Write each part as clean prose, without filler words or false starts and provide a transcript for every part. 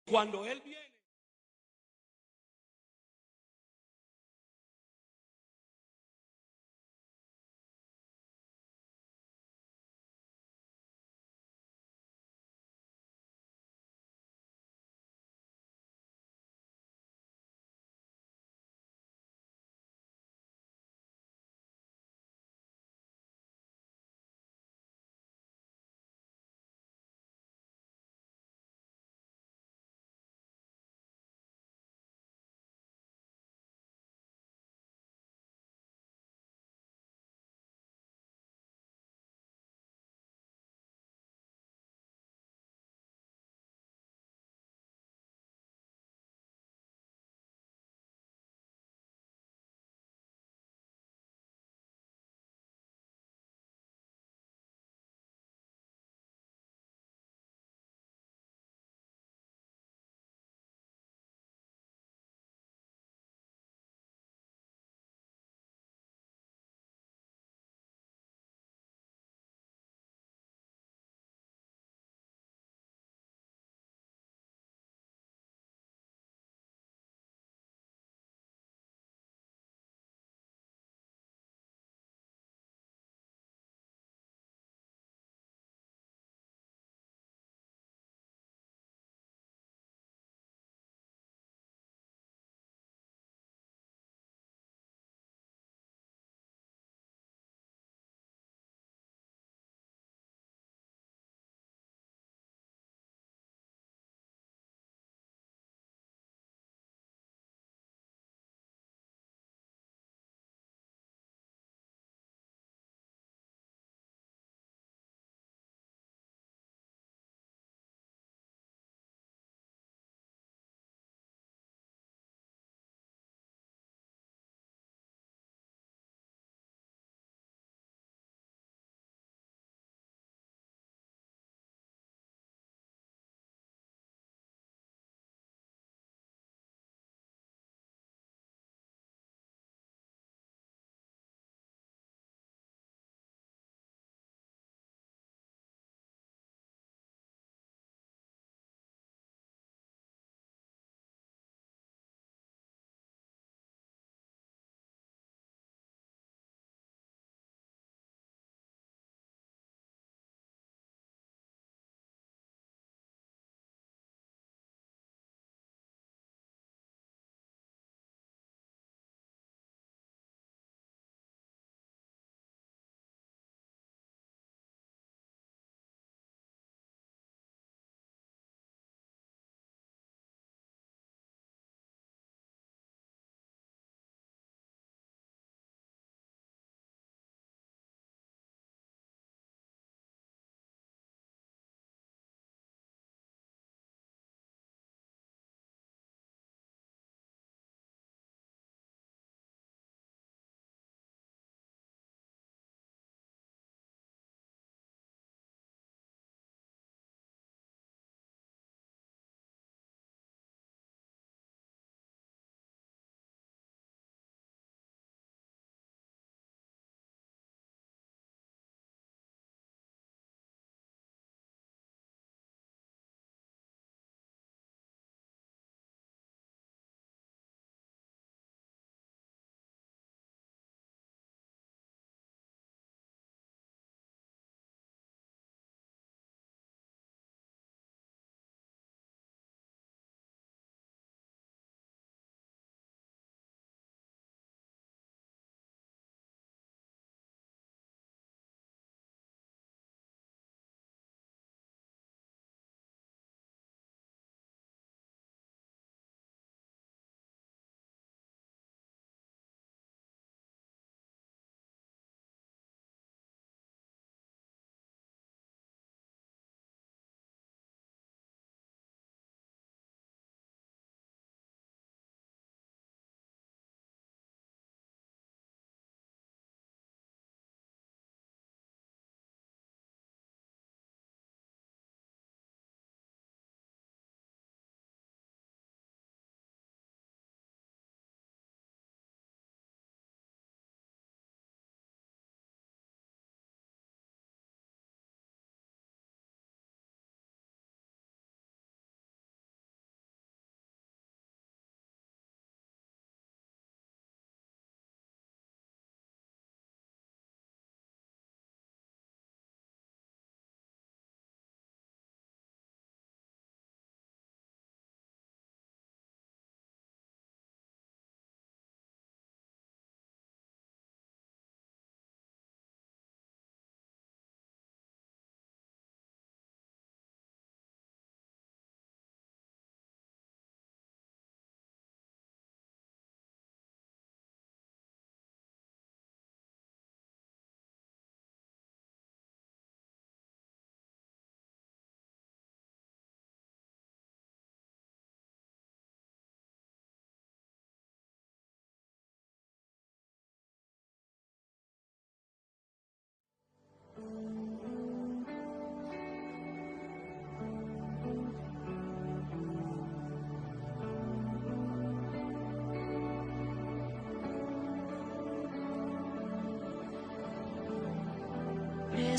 Cuando Él viene,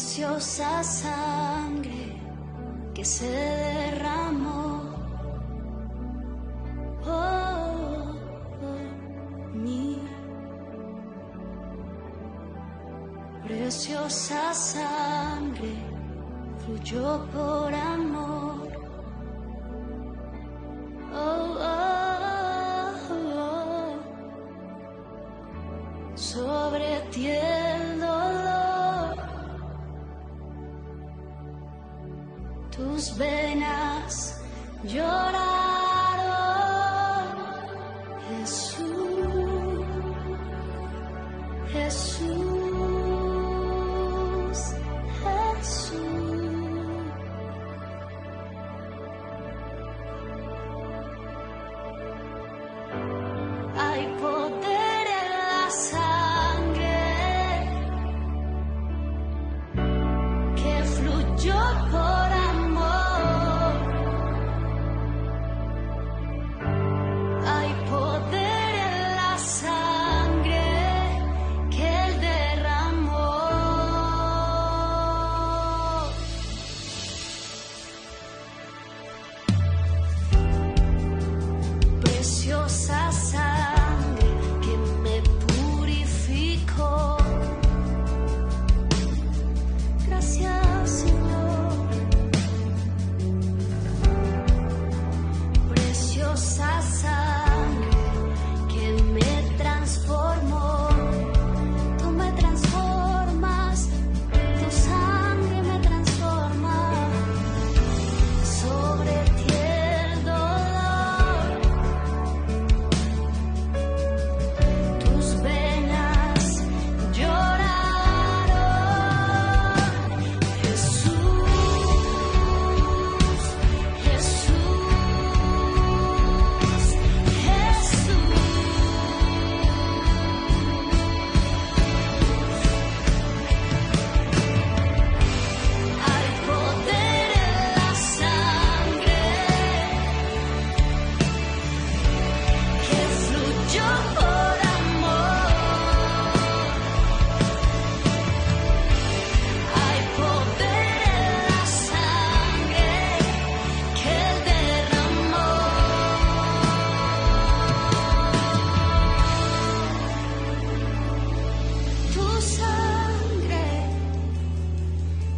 preciosa sangre que se derramó por mí. Preciosa sangre fluyó por amor. Oh, oh, oh. Sobre ti el dolor, tus venas lloraron, Jesús, Jesús, Jesús. Hay poder en la sangre que fluyó por amor. Hay poder en la sangre que Él derramó. Preciosa sangre que me purificó. Gracias, Señor. Preciosa sangre que me transformó. Tú me transformas, tu sangre me transforma. Sobre ti el dolor, tus venas lloraron, Jesús, Jesús, Jesús. Hay poder en la sangre que fluyó por amor. Hay poder en la sangre que Él derramó. Tu sangre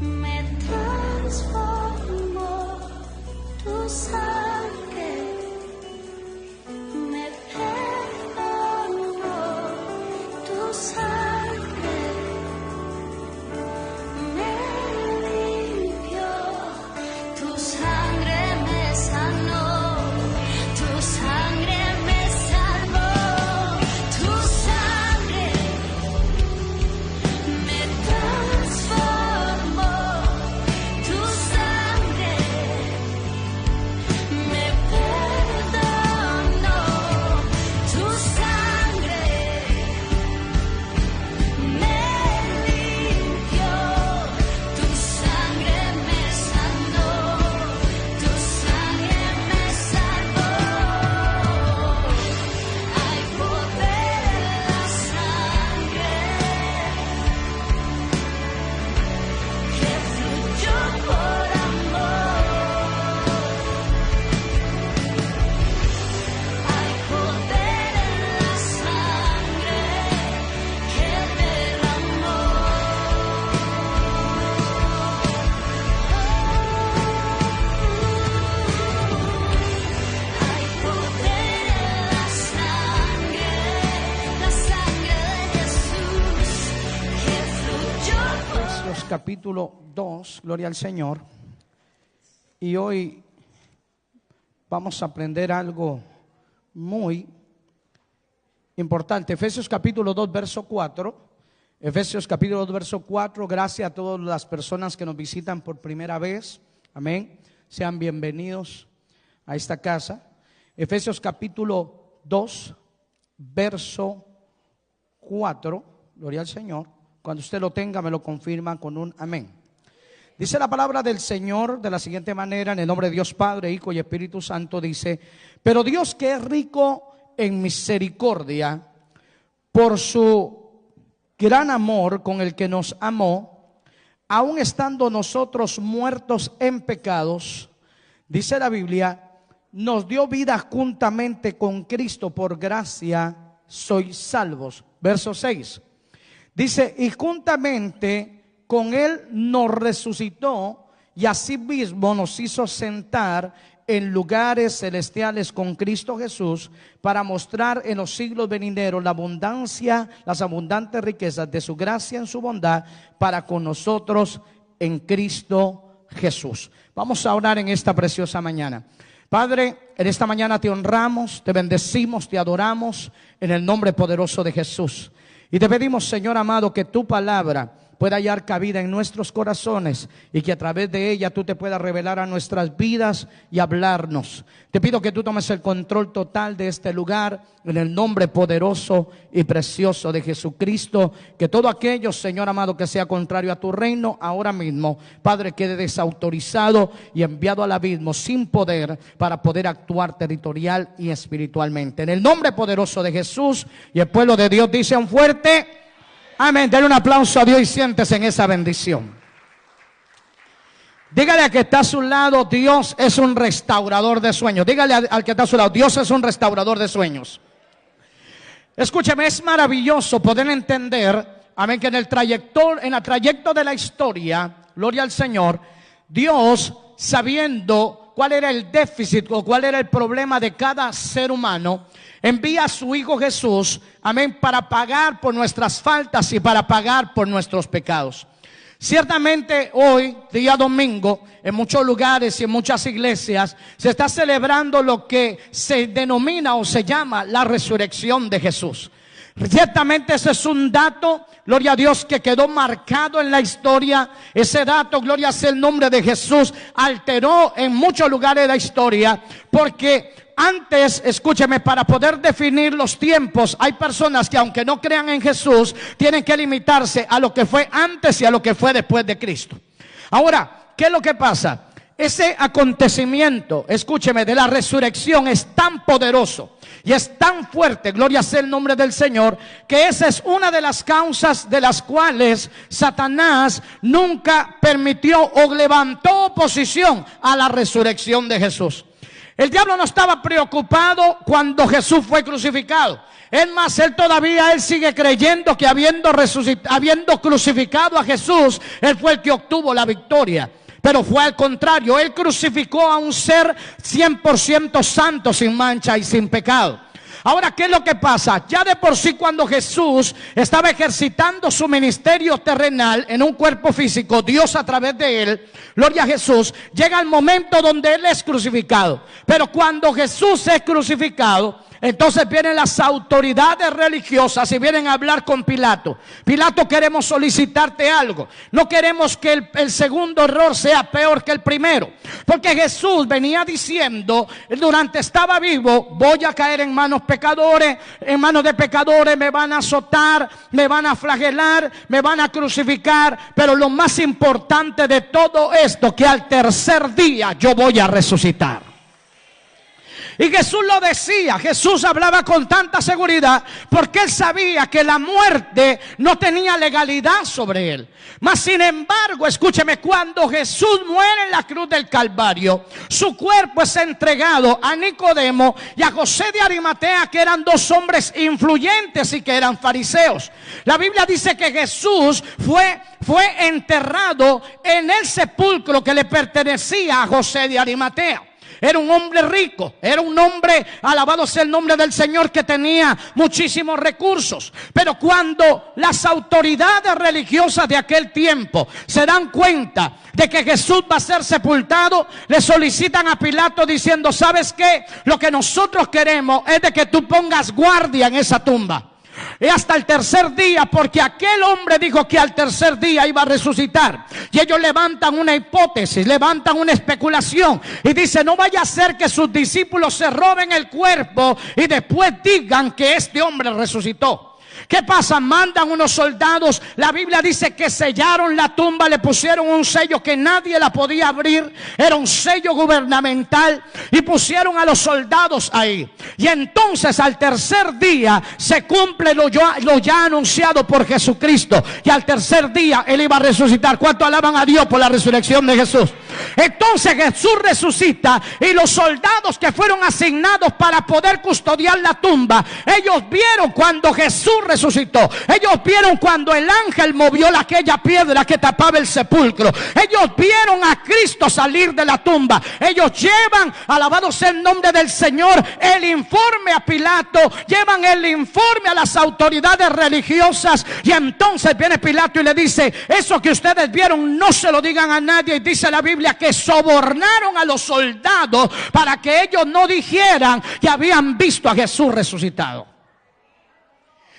me transformó. Tu sangre me perdonó. Tu sangre me limpió. Tu sangre me sanó. Tu sangre me salvó. Tu sangre me transformó. Tu sangre me perdonó. Tu sangre me limpió. Tu sangre me sanó. Tu sangre me salvó. Hay poder en la sangre que fluyó por amor. Hay poder en la sangre que derramó. Hay poder en la sangre de Jesús que fluyó por Efesios capítulo 2, gloria al Señor. Y hoy vamos a aprender algo muy importante. Efesios capítulo 2, verso 4. Efesios capítulo 2, verso 4. Gracias a todas las personas que nos visitan por primera vez. Amén. Sean bienvenidos a esta casa. Efesios capítulo 2, verso 4. Gloria al Señor. Cuando usted lo tenga, me lo confirma con un amén. Dice la palabra del Señor de la siguiente manera, en el nombre de Dios Padre, Hijo y Espíritu Santo, dice: pero Dios, que es rico en misericordia, por su gran amor con el que nos amó, aun estando nosotros muertos en pecados, dice la Biblia, nos dio vida juntamente con Cristo, por gracia sois salvos. Verso 6. Dice, y juntamente con Él nos resucitó y asimismo nos hizo sentar en lugares celestiales con Cristo Jesús, para mostrar en los siglos venideros la abundancia, las abundantes riquezas de su gracia en su bondad para con nosotros en Cristo Jesús. Vamos a orar en esta preciosa mañana. Padre, en esta mañana te honramos, te bendecimos, te adoramos en el nombre poderoso de Jesús. Y te pedimos, Señor amado, que tu palabra pueda hallar cabida en nuestros corazones y que a través de ella tú te puedas revelar a nuestras vidas y hablarnos. Te pido que tú tomes el control total de este lugar en el nombre poderoso y precioso de Jesucristo. Que todo aquello, Señor amado, que sea contrario a tu reino, ahora mismo, Padre, quede desautorizado y enviado al abismo sin poder, para poder actuar territorial y espiritualmente. En el nombre poderoso de Jesús, y el pueblo de Dios dice un fuerte amén. Denle un aplauso a Dios y siéntese en esa bendición. Dígale al que está a su lado, Dios es un restaurador de sueños. Dígale al que está a su lado, Dios es un restaurador de sueños. Escúcheme, es maravilloso poder entender, amén, que en el trayecto de la historia, gloria al Señor, Dios, sabiendo cuál era el déficit o cuál era el problema de cada ser humano, envía a su Hijo Jesús, amén, para pagar por nuestras faltas y para pagar por nuestros pecados. Ciertamente hoy, día domingo, en muchos lugares y en muchas iglesias se está celebrando lo que se denomina o se llama la resurrección de Jesús. Ciertamente ese es un dato, gloria a Dios, que quedó marcado en la historia. Ese dato, gloria sea el nombre de Jesús, alteró en muchos lugares de la historia, porque antes, escúcheme, para poder definir los tiempos, hay personas que aunque no crean en Jesús, tienen que limitarse a lo que fue antes y a lo que fue después de Cristo. Ahora, ¿qué es lo que pasa? Ese acontecimiento, escúcheme, de la resurrección es tan poderoso y es tan fuerte, gloria sea el nombre del Señor, que esa es una de las causas de las cuales Satanás nunca permitió o levantó oposición a la resurrección de Jesús. El diablo no estaba preocupado cuando Jesús fue crucificado. Es más, él sigue creyendo que habiendo crucificado a Jesús, él fue el que obtuvo la victoria. Pero fue al contrario, él crucificó a un ser 100% santo, sin mancha y sin pecado. Ahora, ¿qué es lo que pasa? Ya de por sí, cuando Jesús estaba ejercitando su ministerio terrenal en un cuerpo físico, Dios a través de él, gloria a Jesús, llega el momento donde él es crucificado. Pero cuando Jesús es crucificado, entonces vienen las autoridades religiosas y vienen a hablar con Pilato. Pilato, queremos solicitarte algo. No queremos que el segundo error sea peor que el primero. Porque Jesús venía diciendo, durante estaba vivo, voy a caer en manos de pecadores, me van a azotar, me van a flagelar, me van a crucificar. Pero lo más importante de todo esto, que al tercer día yo voy a resucitar. Y Jesús lo decía, Jesús hablaba con tanta seguridad, porque él sabía que la muerte no tenía legalidad sobre él. Mas sin embargo, escúcheme, cuando Jesús muere en la cruz del Calvario, su cuerpo es entregado a Nicodemo y a José de Arimatea, que eran dos hombres influyentes y que eran fariseos. La Biblia dice que Jesús fue enterrado en el sepulcro que le pertenecía a José de Arimatea. Era un hombre rico, era un hombre, alabado sea el nombre del Señor, que tenía muchísimos recursos. Pero cuando las autoridades religiosas de aquel tiempo se dan cuenta de que Jesús va a ser sepultado, le solicitan a Pilato diciendo, ¿sabes qué? Lo que nosotros queremos es de que tú pongas guardia en esa tumba. Y hasta el tercer día, porque aquel hombre dijo que al tercer día iba a resucitar. Y ellos levantan una hipótesis, levantan una especulación y dicen, no vaya a ser que sus discípulos se roben el cuerpo y después digan que este hombre resucitó. ¿Qué pasa? Mandan unos soldados. La Biblia dice que sellaron la tumba, le pusieron un sello que nadie la podía abrir. Era un sello gubernamental. Y pusieron a los soldados ahí. Y entonces al tercer día se cumple lo ya anunciado por Jesucristo. Y al tercer día Él iba a resucitar. ¿Cuánto alaban a Dios por la resurrección de Jesús? Entonces Jesús resucita. Y los soldados que fueron asignados para poder custodiar la tumba, ellos vieron cuando Jesús resucitó. Ellos vieron cuando el ángel movió aquella piedra que tapaba el sepulcro. Ellos vieron a Cristo salir de la tumba. Ellos llevan, alabado sea el nombre del Señor, el informe a Pilato. Llevan el informe a las autoridades religiosas. Y entonces viene Pilato y le dice: eso que ustedes vieron no se lo digan a nadie. Y dice la Biblia que sobornaron a los soldados para que ellos no dijeran que habían visto a Jesús resucitado.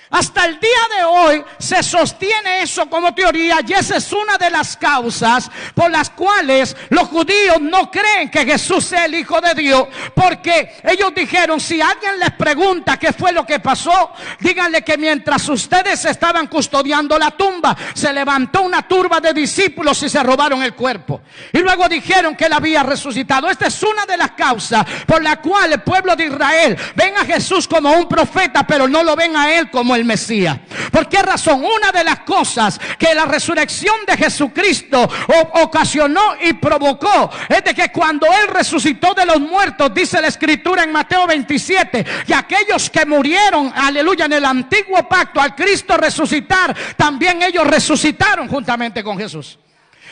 Hasta el día de hoy se sostiene eso como teoría, y esa es una de las causas por las cuales los judíos no creen que Jesús sea el Hijo de Dios, porque ellos dijeron: si alguien les pregunta qué fue lo que pasó, díganle que mientras ustedes estaban custodiando la tumba, se levantó una turba de discípulos y se robaron el cuerpo, y luego dijeron que Él había resucitado. Esta es una de las causas por la cual el pueblo de Israel ven a Jesús como un profeta, pero no lo ven a Él como el Mesías. ¿Por qué razón? Una de las cosas que la resurrección de Jesucristo ocasionó y provocó es de que cuando Él resucitó de los muertos, dice la Escritura en Mateo 27, que aquellos que murieron, aleluya, en el antiguo pacto, al Cristo resucitar, también ellos resucitaron juntamente con Jesús.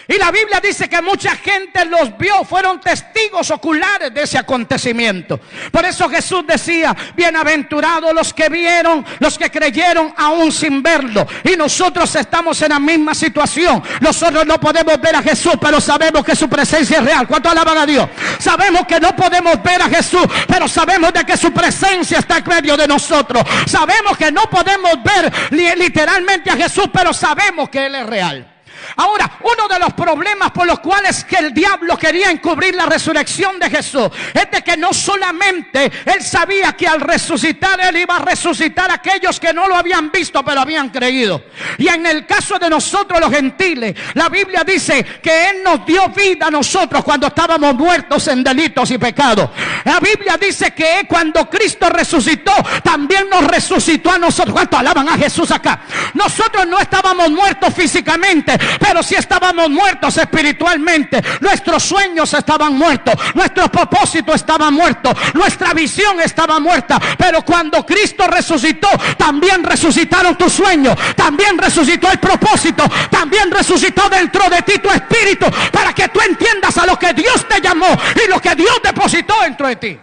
Y la Biblia dice que mucha gente los vio, fueron testigos oculares de ese acontecimiento. Por eso Jesús decía: bienaventurados los que vieron, los que creyeron aún sin verlo. Y nosotros estamos en la misma situación. Nosotros no podemos ver a Jesús, pero sabemos que su presencia es real. ¿Cuánto alaban a Dios? Sabemos que no podemos ver a Jesús, pero sabemos de que su presencia está en medio de nosotros. Sabemos que no podemos ver literalmente a Jesús, pero sabemos que Él es real. Ahora, uno de los problemas por los cuales que el diablo quería encubrir la resurrección de Jesús es de que no solamente él sabía que al resucitar Él iba a resucitar a aquellos que no lo habían visto pero habían creído. Y en el caso de nosotros los gentiles, la Biblia dice que Él nos dio vida a nosotros cuando estábamos muertos en delitos y pecados. La Biblia dice que cuando Cristo resucitó, también nos resucitó a nosotros. ¿Cuánto alaban a Jesús acá? Nosotros no estábamos muertos físicamente, pero sí estábamos muertos espiritualmente. Nuestros sueños estaban muertos, nuestro propósito estaba muerto, nuestra visión estaba muerta. Pero cuando Cristo resucitó, también resucitaron tus sueños, también resucitó el propósito, también resucitó dentro de ti tu espíritu, para que tú entiendas a lo que Dios te llamó y lo que Dios depositó dentro de ti.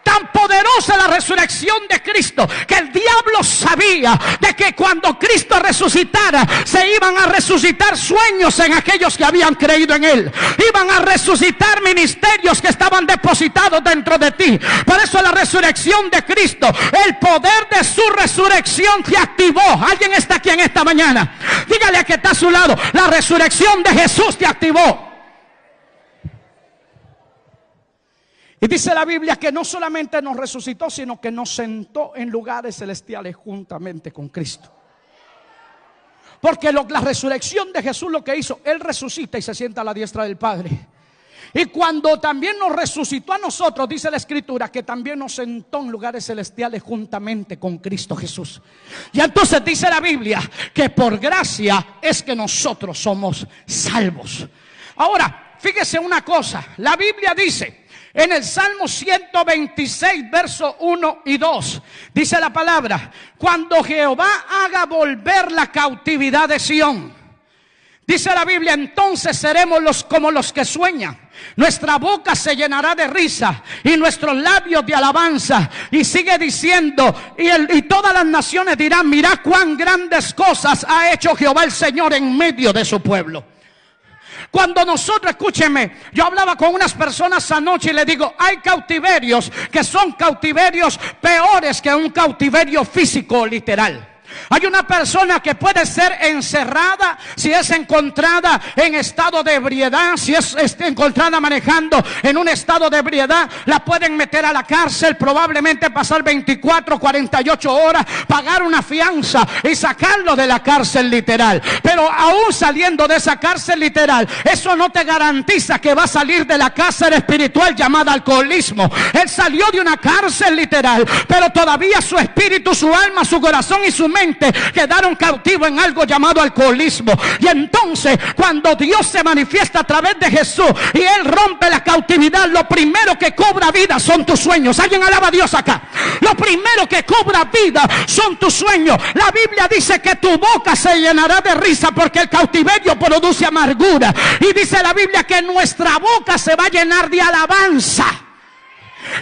Tan poderosa la resurrección de Cristo que el diablo sabía de que cuando Cristo resucitara, se iban a resucitar sueños en aquellos que habían creído en Él. Iban a resucitar ministerios que estaban depositados dentro de ti. Por eso la resurrección de Cristo, el poder de su resurrección te activó. ¿Alguien está aquí en esta mañana? Dígale a que está a su lado: la resurrección de Jesús te activó. Y dice la Biblia que no solamente nos resucitó, sino que nos sentó en lugares celestiales juntamente con Cristo. Porque la resurrección de Jesús lo que hizo, Él resucita y se sienta a la diestra del Padre. Y cuando también nos resucitó a nosotros, dice la Escritura que también nos sentó en lugares celestiales juntamente con Cristo Jesús. Y entonces dice la Biblia que por gracia es que nosotros somos salvos. Ahora, fíjese una cosa, la Biblia dice en el Salmo 126, verso 1 y 2, dice la palabra: cuando Jehová haga volver la cautividad de Sión, dice la Biblia, entonces seremos como los que sueñan. Nuestra boca se llenará de risa y nuestros labios de alabanza. Y sigue diciendo, y todas las naciones dirán: mirad cuán grandes cosas ha hecho Jehová el Señor en medio de su pueblo. Cuando nosotros, escúcheme, yo hablaba con unas personas anoche y le digo: hay cautiverios que son cautiverios peores que un cautiverio físico literal. Hay una persona que puede ser encerrada si es encontrada en estado de ebriedad, si es encontrada manejando en un estado de ebriedad, la pueden meter a la cárcel, probablemente pasar 24, 48 horas, pagar una fianza y sacarlo de la cárcel literal. Pero aún saliendo de esa cárcel literal, eso no te garantiza que va a salir de la cárcel espiritual llamada alcoholismo. Él salió de una cárcel literal, pero todavía su espíritu, su alma, su corazón y su mente quedaron cautivos en algo llamado alcoholismo. Y entonces cuando Dios se manifiesta a través de Jesús y Él rompe la cautividad, lo primero que cobra vida son tus sueños. ¿Alguien alaba a Dios acá? Lo primero que cobra vida son tus sueños. La Biblia dice que tu boca se llenará de risa porque el cautiverio produce amargura. Y dice la Biblia que nuestra boca se va a llenar de alabanza.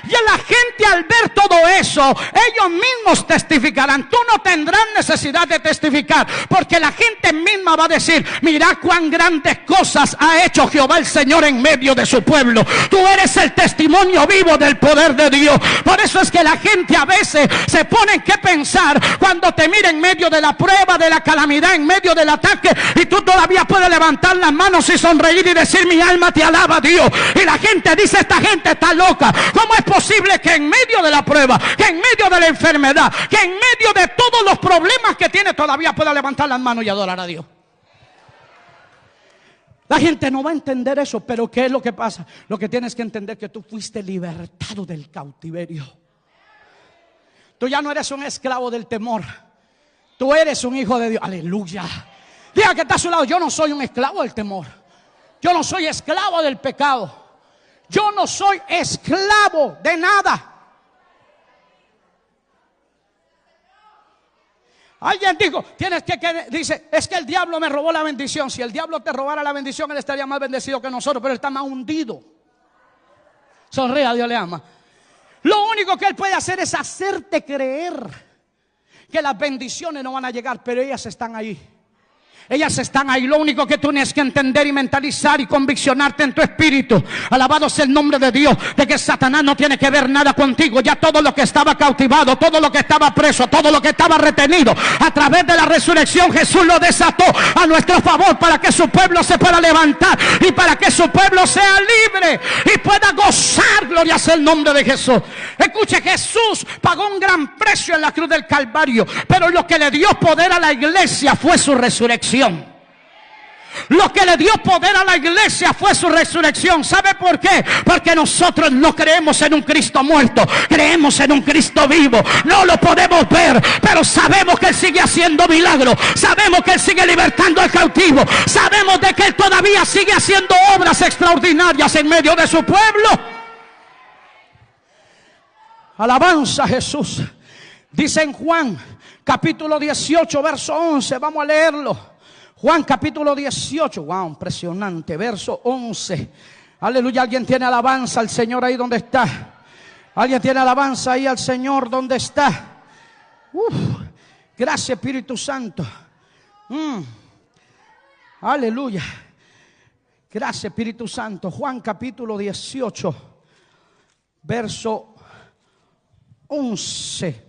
Y la gente al ver todo eso, ellos mismos testificarán. Tú no tendrás necesidad de testificar, porque la gente misma va a decir: mira cuán grandes cosas ha hecho Jehová el Señor en medio de su pueblo. Tú eres el testimonio vivo del poder de Dios. Por eso es que la gente a veces se pone en qué pensar cuando te mira en medio de la prueba, de la calamidad, en medio del ataque, y tú todavía puedes levantar las manos y sonreír y decir: mi alma te alaba, Dios. Y la gente dice: esta gente está loca. ¿Cómo es posible que en medio de la prueba, que en medio de la enfermedad, que en medio de todos los problemas que tiene, todavía pueda levantar las manos y adorar a Dios? La gente no va a entender eso, pero ¿qué es lo que pasa? Lo que tienes que entender es que tú fuiste libertado del cautiverio. Tú ya no eres un esclavo del temor. Tú eres un hijo de Dios. Aleluya. Diga que está a su lado: yo no soy un esclavo del temor. Yo no soy esclavo del pecado. Yo no soy esclavo de nada. Alguien dijo, dice: es que el diablo me robó la bendición. Si el diablo te robara la bendición, él estaría más bendecido que nosotros, pero él está más hundido. Sonría, Dios le ama. Lo único que él puede hacer es hacerte creer que las bendiciones no van a llegar, pero ellas están ahí. Ellas están ahí. Lo único que tú tienes que entender y mentalizar y conviccionarte en tu espíritu, alabado sea el nombre de Dios, de que Satanás no tiene que ver nada contigo. Ya todo lo que estaba cautivado, todo lo que estaba preso, todo lo que estaba retenido, a través de la resurrección Jesús lo desató a nuestro favor, para que su pueblo se pueda levantar y para que su pueblo sea libre y pueda gozar. Gloria sea el nombre de Jesús. Escuche, Jesús pagó un gran precio en la cruz del Calvario, pero lo que le dio poder a la iglesia fue su resurrección. Lo que le dio poder a la iglesia fue su resurrección. ¿Sabe por qué? Porque nosotros no creemos en un Cristo muerto, creemos en un Cristo vivo. No lo podemos ver, pero sabemos que Él sigue haciendo milagros. Sabemos que Él sigue libertando al cautivo. Sabemos de que Él todavía sigue haciendo obras extraordinarias en medio de su pueblo. Alabanza a Jesús. Dice en Juan capítulo 18 verso 11. Vamos a leerlo. Juan capítulo 18, wow, impresionante, verso 11. Aleluya. ¿Alguien tiene alabanza al Señor ahí donde está? ¿Alguien tiene alabanza ahí al Señor donde está? Gracias, Espíritu Santo. Aleluya. Gracias, Espíritu Santo. Juan capítulo 18, verso 11.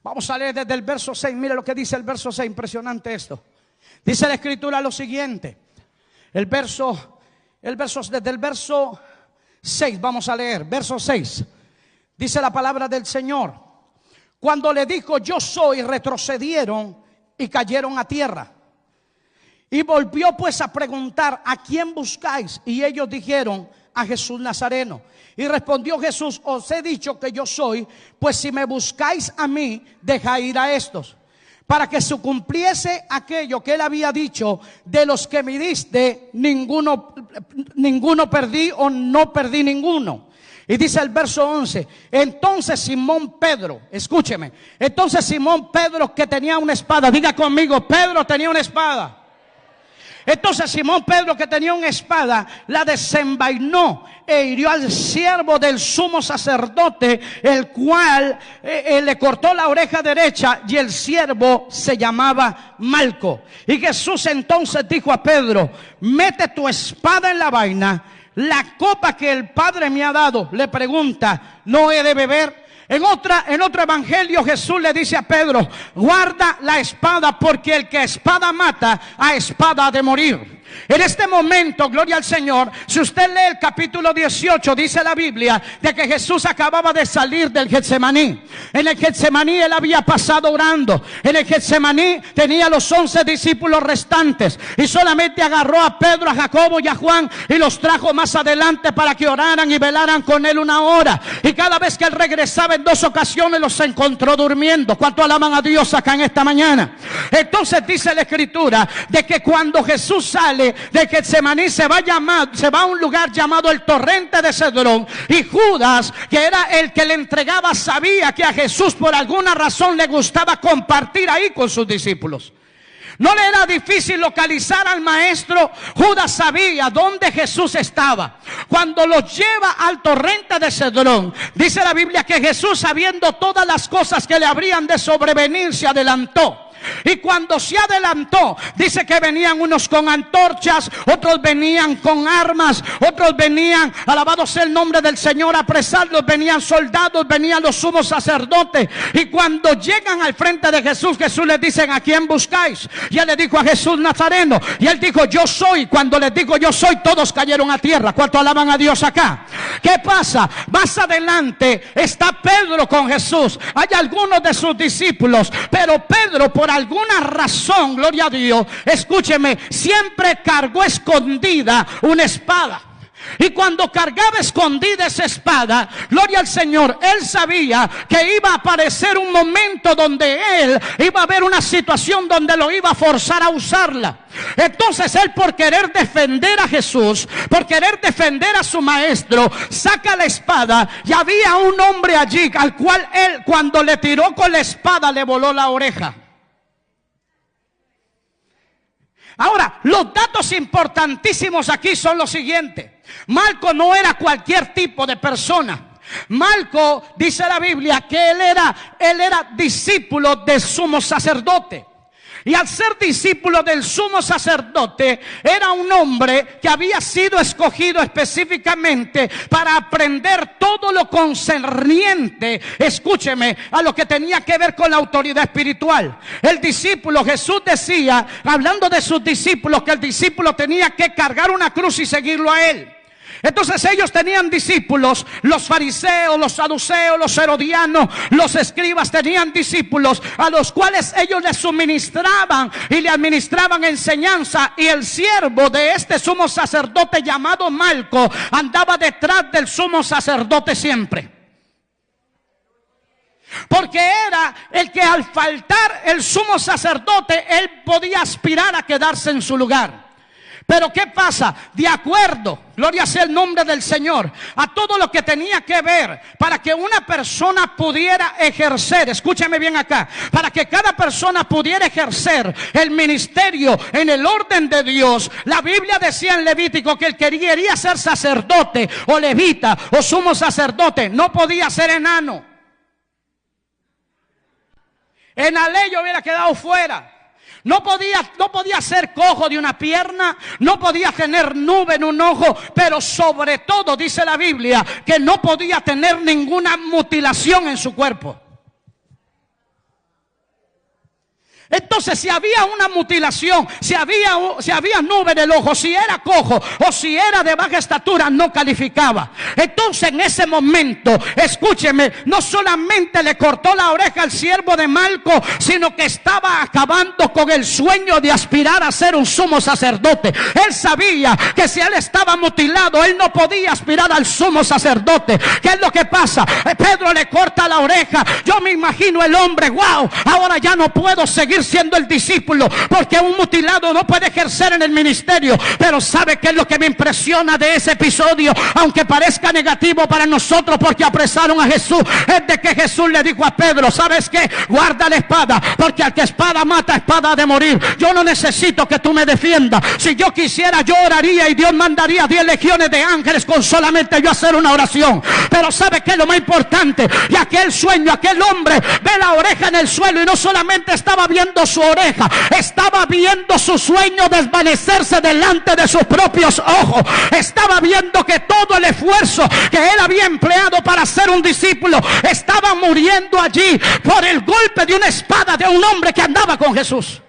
Vamos a leer desde el verso 6. Mire lo que dice el verso 6. Impresionante esto. Dice la Escritura lo siguiente. Desde el verso 6 vamos a leer. Verso 6. Dice la palabra del Señor: cuando le dijo yo soy, retrocedieron y cayeron a tierra. Y volvió pues a preguntar: ¿a quién buscáis? Y ellos dijeron: a Jesús Nazareno. Y respondió Jesús: os he dicho que yo soy, pues si me buscáis a mí, dejad ir a estos. Para que se cumpliese aquello que él había dicho: de los que me diste, ninguno perdí, o no perdí ninguno. Y dice el verso 11: entonces Simón Pedro, escúcheme, entonces Simón Pedro, que tenía una espada, diga conmigo, Pedro tenía una espada. Entonces Simón Pedro, que tenía una espada, la desenvainó e hirió al siervo del sumo sacerdote, el cual le cortó la oreja derecha, y el siervo se llamaba Malco. Y Jesús entonces dijo a Pedro: mete tu espada en la vaina. la copa que el Padre me ha dado, le pregunta, ¿no he de beber? En otro evangelio Jesús le dice a Pedro, guarda la espada, porque el que espada mata, a espada ha de morir. En este momento, gloria al Señor, si usted lee el capítulo 18, dice la Biblia de que Jesús acababa de salir del Getsemaní. En el Getsemaní él había pasado orando. En el Getsemaní tenía los 11 discípulos restantes y solamente agarró a Pedro, a Jacobo y a Juan y los trajo más adelante para que oraran y velaran con él una hora. Y cada vez que él regresaba en 2 ocasiones los encontró durmiendo. ¿Cuánto alaban a Dios acá en esta mañana? Entonces dice la Escritura de que cuando Jesús sale de Getsemaní se va a un lugar llamado el torrente de Cedrón, y Judas, que era el que le entregaba, sabía que a Jesús por alguna razón le gustaba compartir ahí con sus discípulos. No le era difícil localizar al maestro. Judas sabía dónde Jesús estaba. Cuando los lleva al torrente de Cedrón, dice la Biblia que Jesús, sabiendo todas las cosas que le habrían de sobrevenir, se adelantó. Y cuando se adelantó, dice que venían unos con antorchas, otros venían con armas, otros venían, alabado sea el nombre del Señor, a apresarlos, venían soldados, venían los sumos sacerdotes. Y cuando llegan al frente de Jesús, Jesús les dice, ¿a quién buscáis? Y él le dijo, a Jesús Nazareno. Y él dijo, yo soy. Cuando les digo yo soy, todos cayeron a tierra. ¿Cuánto alaban a Dios acá? ¿Qué pasa? Más adelante está Pedro con Jesús. Hay algunos de sus discípulos, pero Pedro, por alguna razón, gloria a Dios, escúcheme, siempre cargó escondida una espada. Y cuando cargaba escondida esa espada, gloria al Señor, él sabía que iba a aparecer un momento donde él iba a ver una situación donde lo iba a forzar a usarla. Entonces él, por querer defender a Jesús, por querer defender a su maestro, saca la espada, y había un hombre allí al cual él, cuando le tiró con la espada, le voló la oreja. Ahora, los datos importantísimos aquí son los siguientes. Malco no era cualquier tipo de persona. Malco, dice la Biblia, que él era discípulo del sumo sacerdote. Y al ser discípulo del sumo sacerdote, era un hombre que había sido escogido específicamente para aprender todo lo concerniente, escúcheme, a lo que tenía que ver con la autoridad espiritual. El discípulo, Jesús decía, hablando de sus discípulos, que el discípulo tenía que cargar una cruz y seguirlo a él. Entonces ellos tenían discípulos, los fariseos, los saduceos, los herodianos, los escribas tenían discípulos a los cuales ellos les suministraban y le administraban enseñanza. Y el siervo de este sumo sacerdote llamado Malco andaba detrás del sumo sacerdote siempre. Porque era el que, al faltar el sumo sacerdote, él podía aspirar a quedarse en su lugar. Pero ¿qué pasa? De acuerdo, gloria sea el nombre del Señor, a todo lo que tenía que ver para que una persona pudiera ejercer, escúchame bien acá, para que cada persona pudiera ejercer el ministerio en el orden de Dios, la Biblia decía en Levítico que el que quería ser sacerdote o levita o sumo sacerdote no podía ser enano. En la ley yo hubiera quedado fuera. No podía ser cojo de una pierna, no podía tener nube en un ojo, pero sobre todo dice la Biblia que no podía tener ninguna mutilación en su cuerpo. Entonces, si había una mutilación, si había nube en el ojo, si era cojo o si era de baja estatura, no calificaba. Entonces, en ese momento, escúcheme, no solamente le cortó la oreja al siervo de Malco, sino que estaba acabando con el sueño de aspirar a ser un sumo sacerdote. Él sabía que si él estaba mutilado, él no podía aspirar al sumo sacerdote. ¿Qué es lo que pasa? Pedro le corta la oreja. Yo me imagino el hombre, wow, ahora ya no puedo seguir siendo el discípulo, porque un mutilado no puede ejercer en el ministerio. Pero ¿sabe qué es lo que me impresiona de ese episodio? Aunque parezca negativo para nosotros porque apresaron a Jesús, es de que Jesús le dijo a Pedro, ¿sabes qué? Guarda la espada, porque al que espada mata, espada ha de morir. Yo no necesito que tú me defiendas. Si yo quisiera, yo oraría y Dios mandaría 10 legiones de ángeles con solamente yo hacer una oración. Pero ¿sabe qué es lo más importante? Y aquel sueño, aquel hombre ve la oreja en el suelo y no solamente estaba viendo viendo su oreja, estaba viendo su sueño desvanecerse delante de sus propios ojos. Estaba viendo que todo el esfuerzo que él había empleado para ser un discípulo estaba muriendo allí por el golpe de una espada de un hombre que andaba con Jesús.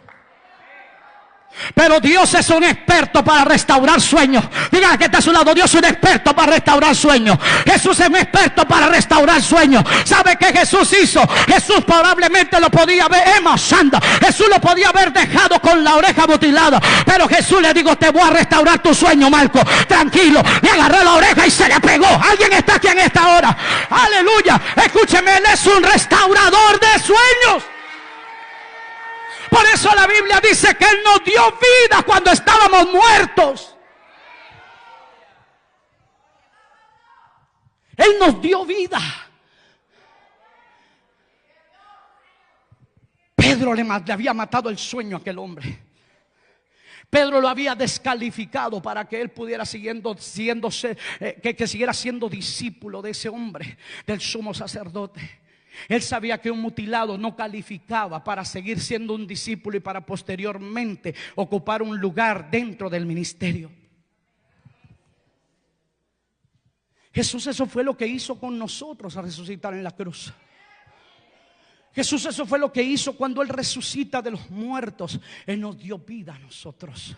Pero Dios es un experto para restaurar sueños. Diga que está a su lado: Dios es un experto para restaurar sueños. Jesús es un experto para restaurar sueños. ¿Sabe qué Jesús hizo? Jesús probablemente lo podía haber, Jesús lo podía haber dejado con la oreja mutilada, pero Jesús le dijo: te voy a restaurar tu sueño, Marco. Tranquilo. Le agarró la oreja y se le pegó. Alguien está aquí en esta hora. Aleluya. Escúcheme, Él es un restaurador de sueños. Por eso la Biblia dice que Él nos dio vida cuando estábamos muertos. Él nos dio vida. Pedro le había matado el sueño a aquel hombre. Pedro lo había descalificado para que él pudiera que siguiera siendo discípulo de ese hombre, del sumo sacerdote. Él sabía que un mutilado no calificaba para seguir siendo un discípulo y para posteriormente ocupar un lugar dentro del ministerio. Jesús eso fue lo que hizo con nosotros al resucitar en la cruz. Jesús eso fue lo que hizo cuando Él resucita de los muertos. Él nos dio vida a nosotros.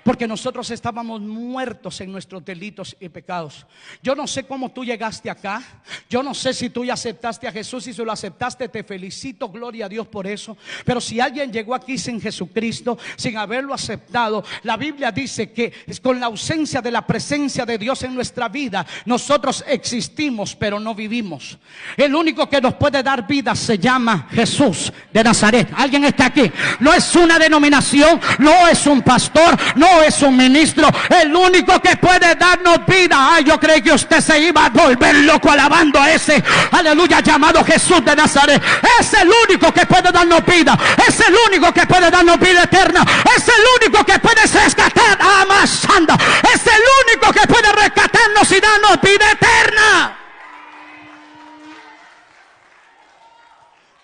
Porque nosotros estábamos muertos en nuestros delitos y pecados. Yo no sé cómo tú llegaste acá. Yo no sé si tú ya aceptaste a Jesús. Y si lo aceptaste, te felicito, gloria a Dios por eso. Pero si alguien llegó aquí sin Jesucristo, sin haberlo aceptado, la Biblia dice que con la ausencia de la presencia de Dios en nuestra vida, nosotros existimos pero no vivimos. El único que nos puede dar vida se llama Jesús de Nazaret. ¿Alguien está aquí? No es una denominación, no es un pastor, no es un ministro. El único que puede darnos vida. Ay, yo creí que usted se iba a volver loco alabando a ese, aleluya, llamado Jesús de Nazaret. Es el único que puede darnos vida. Es el único que puede darnos vida eterna. Es el único que puede rescatar a Masanda. Es el único que puede rescatarnos y darnos vida eterna.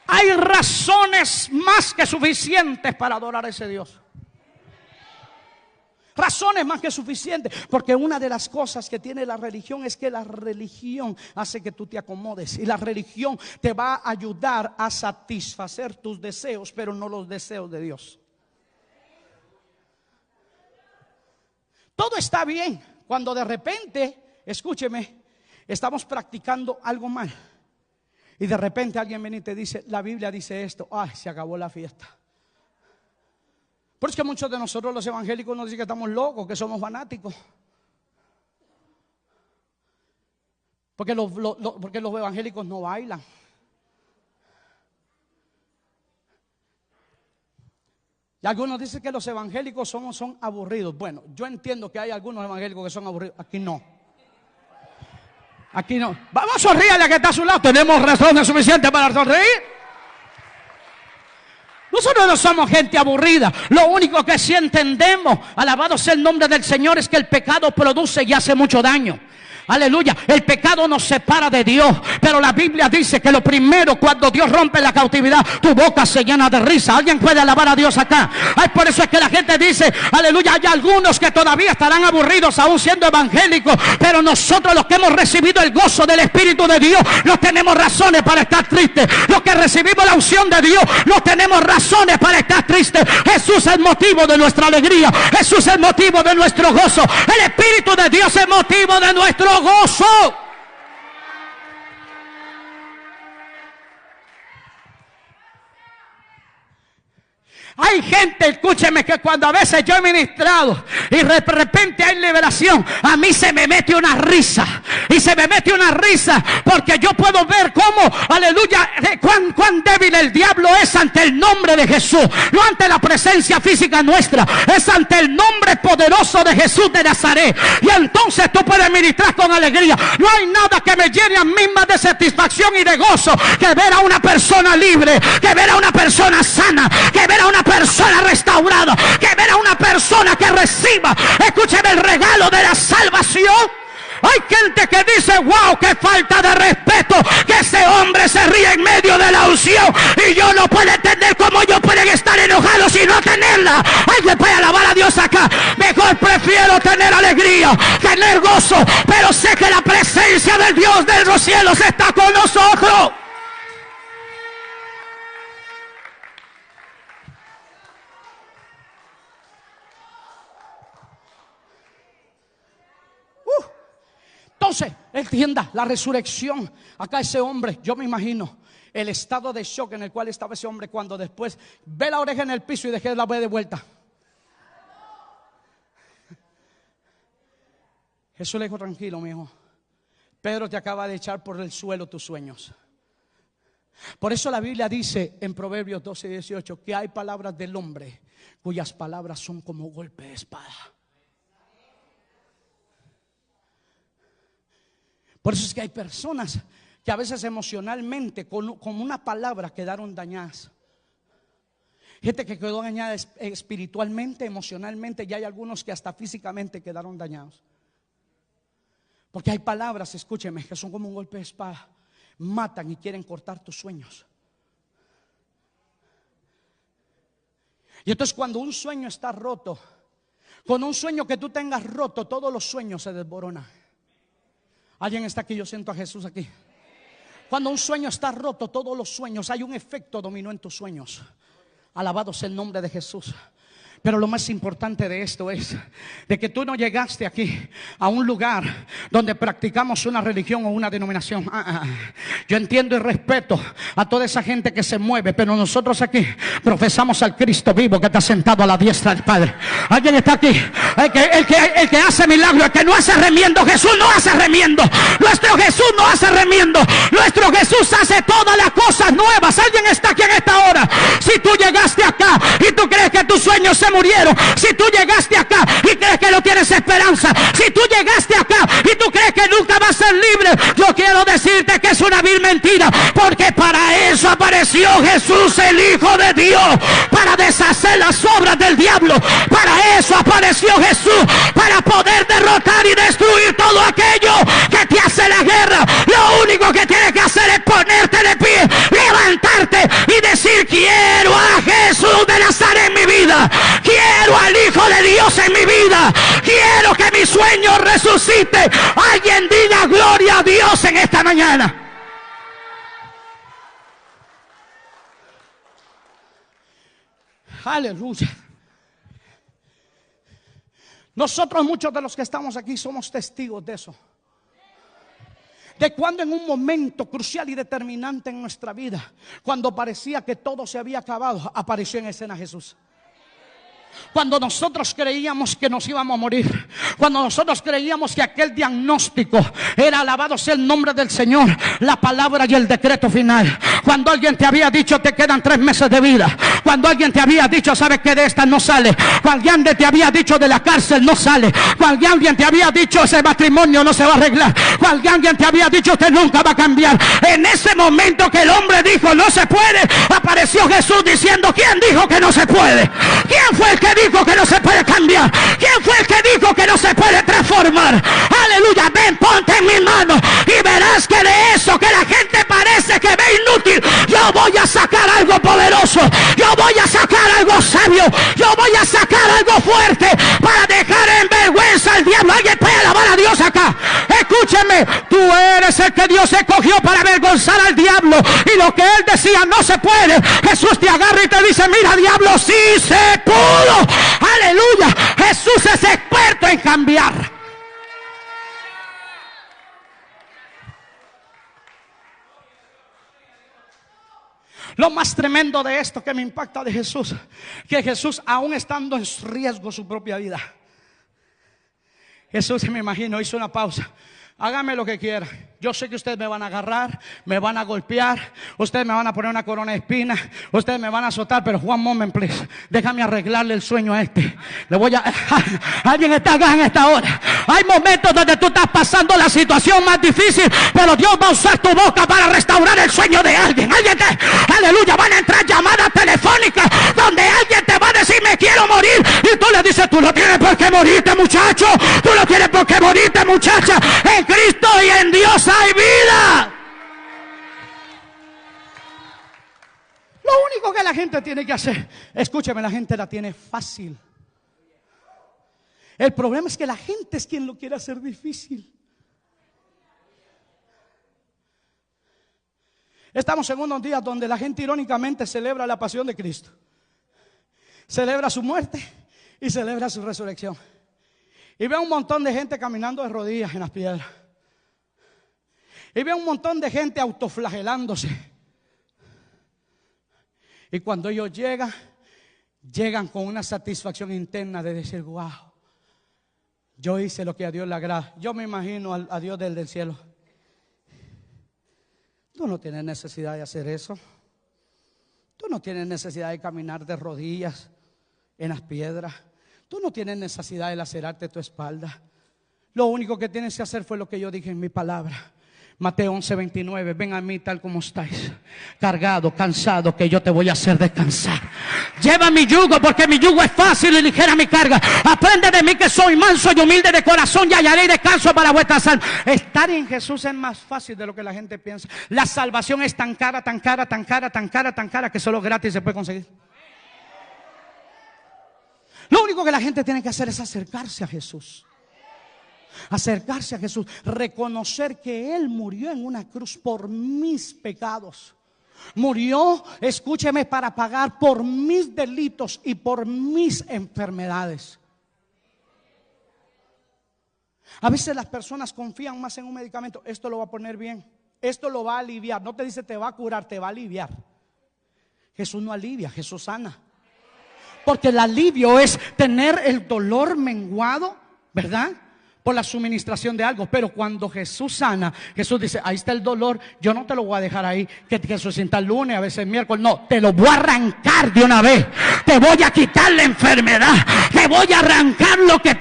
Hay razones más que suficientes para adorar a ese Dios. Razones más que suficientes. Porque una de las cosas que tiene la religión es que la religión hace que tú te acomodes. Y la religión te va a ayudar a satisfacer tus deseos, pero no los deseos de Dios. Todo está bien cuando de repente, escúcheme, estamos practicando algo mal. Y de repente alguien viene y te dice: la Biblia dice esto. Ay, se acabó la fiesta. Por eso es que muchos de nosotros los evangélicos nos dicen que estamos locos, que somos fanáticos. Porque los evangélicos no bailan. Y algunos dicen que los evangélicos son aburridos. Bueno, yo entiendo que hay algunos evangélicos que son aburridos. Aquí no. Aquí no. Vamos a sonreírle a que está a su lado. Tenemos razones suficientes para sonreír. Nosotros no somos gente aburrida. Lo único que sí entendemos, alabado sea el nombre del Señor, es que el pecado produce y hace mucho daño. Aleluya, el pecado nos separa de Dios. Pero la Biblia dice que lo primero, cuando Dios rompe la cautividad, tu boca se llena de risa. ¿Alguien puede alabar a Dios acá? Ay, por eso es que la gente dice, aleluya, hay algunos que todavía estarán aburridos aún siendo evangélicos. Pero nosotros, los que hemos recibido el gozo del Espíritu de Dios, no tenemos razones para estar tristes. Los que recibimos la unción de Dios, no tenemos razones para estar tristes. Jesús es el motivo de nuestra alegría. Jesús es el motivo de nuestro gozo. El Espíritu de Dios es el motivo de nuestro gozo. Hay gente, escúcheme, que cuando a veces yo he ministrado y de repente hay liberación, a mí se me mete una risa. Y se me mete una risa porque yo puedo ver cómo, aleluya, cuán débil el diablo es ante el nombre de Jesús. No ante la presencia física nuestra, es ante el nombre poderoso de Jesús de Nazaret. Y entonces tú puedes ministrar con alegría. No hay nada que me llene a mí más de satisfacción y de gozo que ver a una persona libre, que ver a una persona sana, que ver a una persona restaurada, que ver a una persona que reciba, escúcheme, el regalo de la salvación. Hay gente que dice, wow, qué falta de respeto, que ese hombre se ríe en medio de la unción, y yo no puedo entender cómo ellos pueden estar enojados y no tenerla. Alguien puede alabar a Dios acá. Mejor prefiero tener alegría, tener gozo, pero sé que la presencia del Dios de los cielos está con nosotros. Entonces, entienda la resurrección. Acá ese hombre, yo me imagino el estado de shock en el cual estaba ese hombre cuando después ve la oreja en el piso y dejé la ve de vuelta. Jesús le dijo, tranquilo, mi hijo. Pedro te acaba de echar por el suelo tus sueños. Por eso la Biblia dice en Proverbios 12:18 que hay palabras del hombre cuyas palabras son como golpe de espada. Por eso es que hay personas que a veces emocionalmente con una palabra quedaron dañadas. Gente que quedó dañada espiritualmente, emocionalmente, y hay algunos que hasta físicamente quedaron dañados. Porque hay palabras, escúcheme, que son como un golpe de espada. Matan y quieren cortar tus sueños. Y entonces cuando un sueño está roto, con un sueño que tú tengas roto, todos los sueños se desboronan. ¿Alguien está aquí? Yo siento a Jesús aquí. Cuando un sueño está roto, todos los sueños, hay un efecto dominó en tus sueños. Alabado sea el nombre de Jesús. Pero lo más importante de esto es de que tú no llegaste aquí a un lugar donde practicamos una religión o una denominación. Yo entiendo y respeto a toda esa gente que se mueve, pero nosotros aquí profesamos al Cristo vivo que está sentado a la diestra del Padre. ¿Alguien está aquí? El que hace milagro, el que no hace remiendo. Jesús no hace remiendo. Nuestro Jesús no hace remiendo. Nuestro Jesús hace todas las cosas nuevas. ¿Alguien está aquí en esta hora? Si tú llegaste acá y tú crees que tus sueños se murieron, si tú llegaste acá y crees que no tienes esperanza, si tú llegaste acá y tú crees que nunca vas a ser libre, yo quiero decirte que es una vil mentira, porque para eso apareció Jesús, el Hijo de Dios, para deshacer las obras del diablo. Para eso apareció Jesús, para poder derrotar y destruir todo aquello que te hace la guerra. Lo único que tienes que hacer es ponerte de pie, levantarte y decir: quiero a Jesús de Nazaret en mi vida. Quiero al Hijo de Dios en mi vida. Quiero que mi sueño resucite. Alguien diga gloria a Dios en esta mañana. Aleluya. Nosotros, muchos de los que estamos aquí, somos testigos de eso. De cuando en un momento crucial y determinante en nuestra vida, cuando parecía que todo se había acabado, apareció en escena Jesús. Cuando nosotros creíamos que nos íbamos a morir, cuando nosotros creíamos que aquel diagnóstico era, alabado sea el nombre del Señor, la palabra y el decreto final. Cuando alguien te había dicho: te quedan 3 meses de vida. Cuando alguien te había dicho: sabes que de esta no sale. Cuando alguien te había dicho: de la cárcel no sale. Cuando alguien te había dicho: ese matrimonio no se va a arreglar. Cuando alguien te había dicho: usted nunca va a cambiar. En ese momento que el hombre dijo: no se puede, apareció Jesús diciendo: ¿quién dijo que no se puede? ¿Quién fue el que dijo que no se puede cambiar? ¿Quién fue el que dijo que no se puede transformar? Aleluya. Ven, ponte en mis manos y verás que de eso que la gente parece que ve inútil, yo voy a sacar algo poderoso. Yo voy a sacar algo sabio. Yo voy a sacar algo fuerte para dejar en vergüenza al diablo. Alguien puede alabar a Dios acá. Escúcheme, tú eres el que Dios escogió para avergonzar al diablo. Y lo que él decía: no se puede, Jesús te agarra y te dice: mira, diablo, sí se pudo. Aleluya. Jesús es experto en cambiar. Lo más tremendo de esto que me impacta de Jesús, que Jesús, aún estando en riesgo su propia vida, Jesús, me imagino, hizo una pausa. Hágame lo que quiera. Yo sé que ustedes me van a agarrar, me van a golpear, ustedes me van a poner una corona de espinas, ustedes me van a azotar, pero one moment please, déjame arreglarle el sueño a este. Le voy a... Alguien está acá en esta hora. Hay momentos donde tú estás pasando la situación más difícil, pero Dios va a usar tu boca para restaurar el sueño de alguien. Aleluya, van a entrar llamadas telefónicas donde alguien te va a decir: me quiero morir, y tú le dices: tú no tienes por qué morirte, muchacho, tú no tienes por porque moriste, muchacha. En Cristo y en Dios hay vida. Lo único que la gente tiene que hacer, escúcheme, la gente la tiene fácil. El problema es que la gente es quien lo quiere hacer difícil. Estamos en unos días donde la gente irónicamente celebra la pasión de Cristo. Celebra su muerte y celebra su resurrección. Y ve un montón de gente caminando de rodillas en las piedras. Y ve un montón de gente autoflagelándose. Y cuando ellos llegan con una satisfacción interna de decir, wow, yo hice lo que a Dios le agrada. Yo me imagino a Dios del cielo. Tú no tienes necesidad de hacer eso. Tú no tienes necesidad de caminar de rodillas en las piedras. Tú no tienes necesidad de lacerarte tu espalda. Lo único que tienes que hacer fue lo que yo dije en mi palabra. Mateo 11:29, ven a mí tal como estáis, cargado, cansado, que yo te voy a hacer descansar. Lleva mi yugo, porque mi yugo es fácil y ligera mi carga. Aprende de mí que soy manso y humilde de corazón, y hallaré descanso para vuestras almas. Estar en Jesús es más fácil de lo que la gente piensa. La salvación es tan cara, tan cara, tan cara, tan cara, tan cara, que solo gratis se puede conseguir. Lo único que la gente tiene que hacer es acercarse a Jesús. Acercarse a Jesús, reconocer que Él murió en una cruz por mis pecados. Murió, escúcheme, para pagar por mis delitos y por mis enfermedades. A veces las personas confían más en un medicamento. Esto lo va a poner bien, esto lo va a aliviar. No te dice te va a curar, te va a aliviar. Jesús no alivia, Jesús sana. Porque el alivio es tener el dolor menguado, ¿verdad? Por la suministración de algo. Pero cuando Jesús sana, Jesús dice, ahí está el dolor, yo no te lo voy a dejar ahí, que se sienta el lunes, a veces el miércoles, no, te lo voy a arrancar de una vez. Te voy a quitar la enfermedad, te voy a arrancar lo que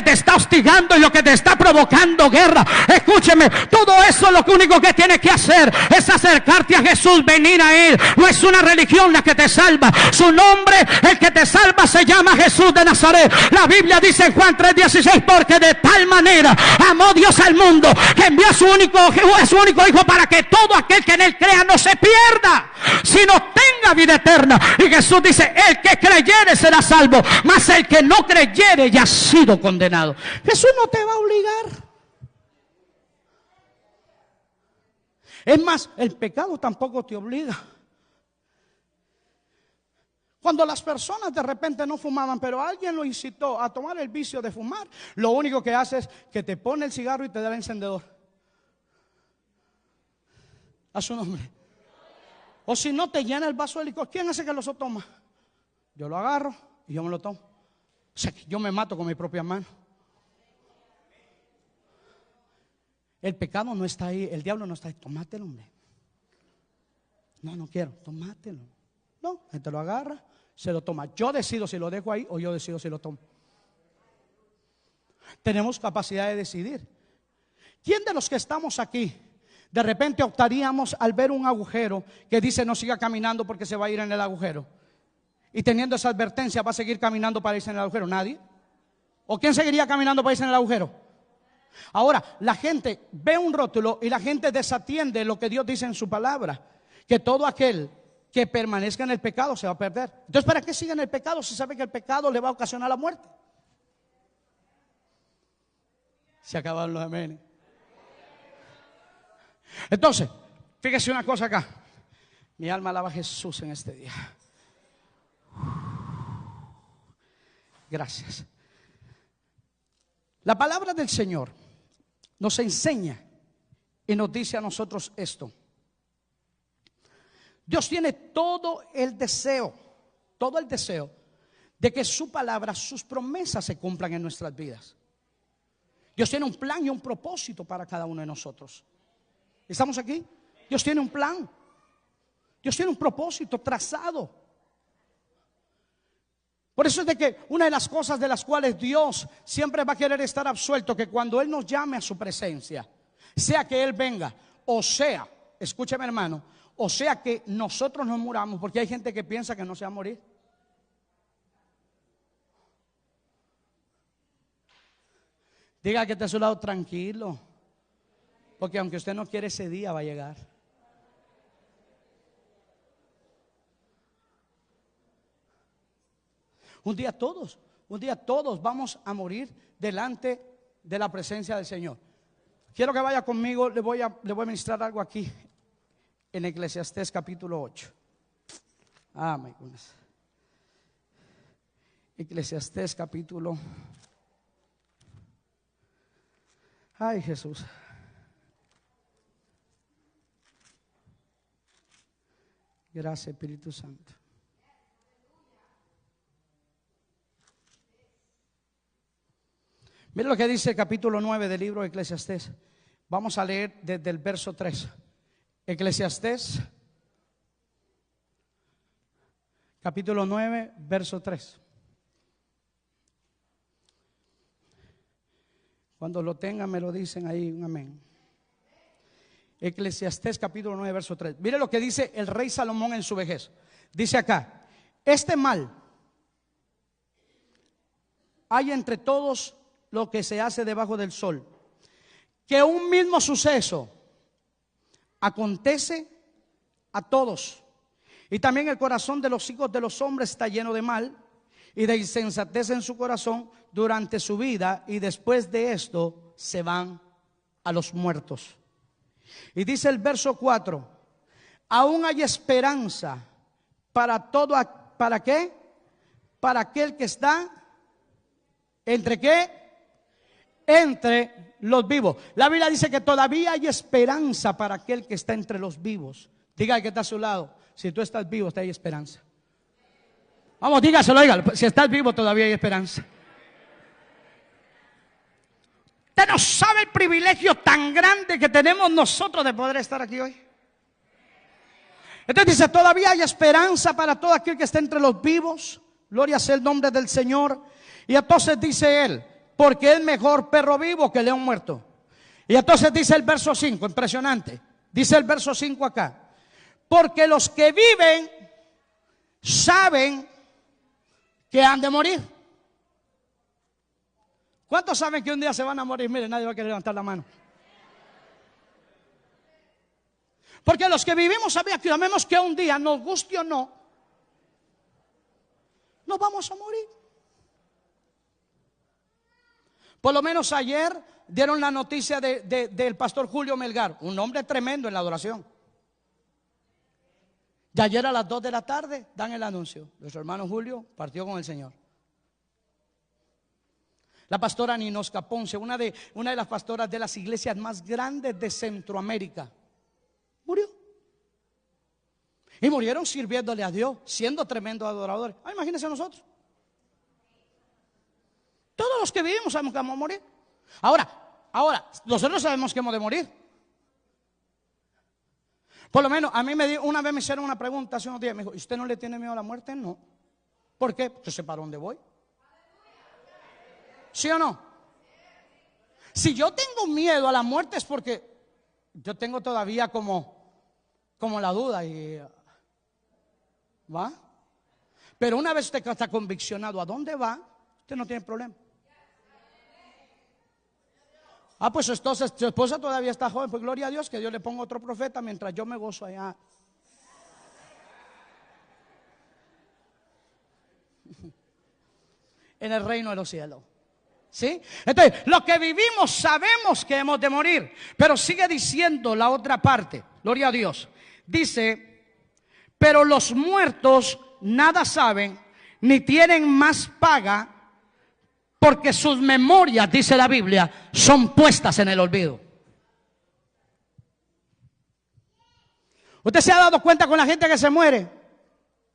te está hostigando y lo que te está provocando guerra. Escúcheme, todo eso lo único que tienes que hacer es acercarte a Jesús, venir a Él. No es una religión la que te salva, su nombre, el que te salva, se llama Jesús de Nazaret. La Biblia dice en Juan 3:16, porque de tal manera amó Dios al mundo que envió a su único hijo para que todo aquel que en él crea no se pierda, sino tenga vida eterna. Y Jesús dice, el que creyere será salvo, mas el que no creyere ya ha sido condenado. Jesús no te va a obligar. Es más, el pecado tampoco te obliga. Cuando las personas de repente no fumaban, pero alguien lo incitó a tomar el vicio de fumar, lo único que hace es que te pone el cigarro y te da el encendedor. A su nombre. O si no, te llena el vaso de licor. ¿Quién hace que lo toma? Yo lo agarro y yo me lo tomo. O sea, que yo me mato con mi propia mano. El pecado no está ahí, el diablo no está ahí. Tómatelo, hombre. No quiero, tómatelo. No, él te lo agarra, se lo toma. Yo decido si lo dejo ahí o yo decido si lo tomo. Tenemos capacidad de decidir. ¿Quién de los que estamos aquí de repente optaríamos al ver un agujero que dice no siga caminando porque se va a ir en el agujero? Y teniendo esa advertencia va a seguir caminando para irse en el agujero. ¿Nadie? ¿O quién seguiría caminando para irse en el agujero? Ahora, la gente ve un rótulo y la gente desatiende lo que Dios dice en su palabra, que todo aquel que permanezca en el pecado se va a perder. Entonces, ¿para qué sigue en el pecado si sabe que el pecado le va a ocasionar la muerte? Se acabaron los amenes. Entonces, fíjese una cosa acá. Mi alma alaba a Jesús en este día. Gracias. La palabra del Señor nos enseña y nos dice a nosotros esto. Dios tiene todo el deseo de que su palabra, sus promesas se cumplan en nuestras vidas. Dios tiene un plan y un propósito para cada uno de nosotros. ¿Estamos aquí? Dios tiene un plan. Dios tiene un propósito trazado. Por eso es de que una de las cosas de las cuales Dios siempre va a querer estar absuelto, que cuando Él nos llame a su presencia, sea que Él venga, o sea, escúcheme hermano, o sea que nosotros nos muramos, porque hay gente que piensa que no se va a morir. Diga que está a su lado, tranquilo. Porque aunque usted no quiere, ese día va a llegar. Un día todos vamos a morir delante de la presencia del Señor. Quiero que vaya conmigo, le voy a ministrar algo aquí en Eclesiastés capítulo 8. Ah, my goodness. Eclesiastés capítulo. Ay, Jesús. Gracias, Espíritu Santo. Mira lo que dice el capítulo 9 del libro de Eclesiastés. Vamos a leer desde el verso 3. Eclesiastés, capítulo 9, verso 3. Cuando lo tengan me lo dicen ahí, un amén. Eclesiastés capítulo 9, verso 3. Mire lo que dice el rey Salomón en su vejez. Dice acá: este mal hay entre todos lo que se hace debajo del sol, que un mismo suceso acontece a todos, y también el corazón de los hijos de los hombres está lleno de mal y de insensatez en su corazón durante su vida, y después de esto se van a los muertos. Y dice el verso 4: aún hay esperanza para todo. ¿Para qué? Para aquel que está ¿entre qué? Entre los vivos. La Biblia dice que todavía hay esperanza para aquel que está entre los vivos. Diga que está a su lado: si tú estás vivo, hay esperanza. Vamos, dígaselo, dígalo. Si estás vivo, todavía hay esperanza. Usted no sabe el privilegio tan grande que tenemos nosotros de poder estar aquí hoy. Entonces dice: todavía hay esperanza para todo aquel que esté entre los vivos. Gloria sea el nombre del Señor. Y entonces dice él: porque es mejor perro vivo que león muerto. Y entonces dice el verso 5, impresionante. Dice el verso 5 acá: porque los que viven saben que han de morir. ¿Cuántos saben que un día se van a morir? Miren, nadie va a querer levantar la mano. Porque los que vivimos sabemos que un día, nos guste o no, nos vamos a morir. Por lo menos ayer dieron la noticia del pastor Julio Melgar, un hombre tremendo en la adoración. Y ayer a las 2 de la tarde dan el anuncio: nuestro hermano Julio partió con el Señor. La pastora Ninosca Ponce, una de las pastoras de las iglesias más grandes de Centroamérica, murió. Y murieron sirviéndole a Dios, siendo tremendos adoradores. Imagínense nosotros. Todos los que vivimos sabemos que vamos a morir. Ahora, nosotros sabemos que hemos de morir. Por lo menos, a mí una vez me hicieron una pregunta hace unos días. Me dijo: ¿y usted no le tiene miedo a la muerte? No. ¿Por qué? Yo sé para dónde voy. ¿Sí o no? Si yo tengo miedo a la muerte es porque yo tengo todavía como la duda. ¿Va? Pero una vez usted está conviccionado a dónde va, usted no tiene problema. Pues entonces su esposa todavía está joven. Pues gloria a Dios, que Dios le ponga otro profeta mientras yo me gozo allá. En el reino de los cielos. ¿Sí? Entonces, los que vivimos sabemos que hemos de morir. Pero sigue diciendo la otra parte. Gloria a Dios. Dice: pero los muertos nada saben, ni tienen más paga, porque sus memorias, dice la Biblia, son puestas en el olvido. ¿Usted se ha dado cuenta con la gente que se muere?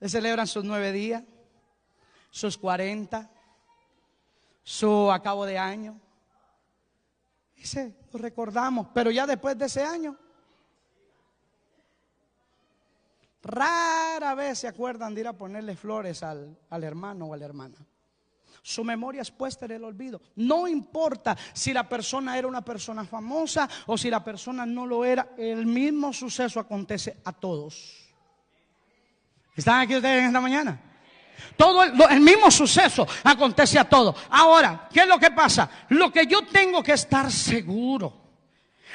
Le celebran sus 9 días, sus 40, su acabo de año. Dice, lo recordamos, pero ya después de ese año, rara vez se acuerdan de ir a ponerle flores al hermano o a la hermana. Su memoria es puesta en el olvido. No importa si la persona era una persona famosa o si la persona no lo era, el mismo suceso acontece a todos. ¿Están aquí ustedes en esta mañana? Todo el mismo suceso acontece a todos. Ahora, ¿qué es lo que pasa? Lo que yo tengo que estar seguro,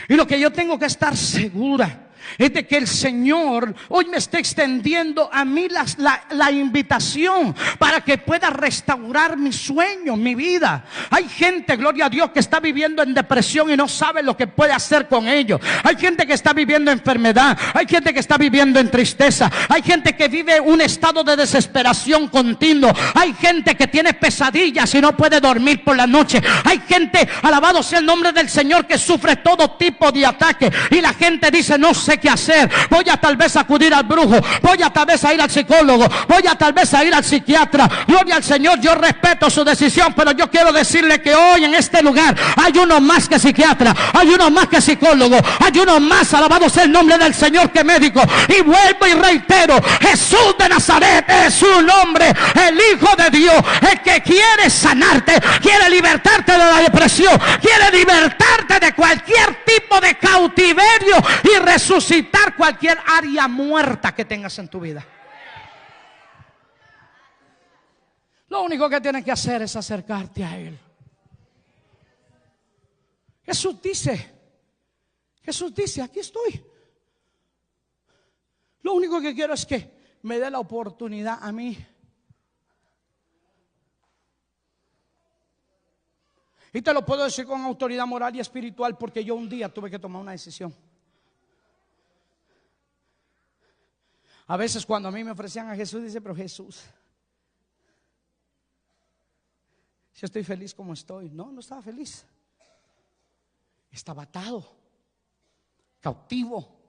y lo que yo tengo que estar segura, es de que el Señor hoy me está extendiendo a mí la invitación para que pueda restaurar mi sueño, mi vida. Hay gente, gloria a Dios, que está viviendo en depresión y no sabe lo que puede hacer con ellos. Hay gente que está viviendo enfermedad. Hay gente que está viviendo en tristeza. Hay gente que vive un estado de desesperación continuo. Hay gente que tiene pesadillas y no puede dormir por la noche. Hay gente, alabado sea el nombre del Señor, que sufre todo tipo de ataques. Y la gente dice, no sé qué hacer. Voy a tal vez acudir al brujo. Voy a tal vez a ir al psicólogo. Voy a tal vez a ir al psiquiatra. Gloria al Señor, yo respeto su decisión, pero yo quiero decirle que hoy en este lugar hay uno más que psiquiatra, hay uno más que psicólogo, hay uno más, alabado sea el nombre del Señor, que médico. Y vuelvo y reitero, Jesús de Nazaret es su nombre, el Hijo de Dios, el que quiere sanarte, quiere libertarte de la depresión, quiere libertarte de cualquier tipo de cautiverio y resucitar cualquier área muerta que tengas en tu vida. Lo único que tienes que hacer es acercarte a Él. Jesús dice, aquí estoy. Lo único que quiero es que me dé la oportunidad a mí. Y te lo puedo decir con autoridad moral y espiritual, porque yo un día tuve que tomar una decisión. A veces cuando a mí me ofrecían a Jesús, dice, pero Jesús, si estoy feliz como estoy. No estaba feliz. Estaba atado, cautivo,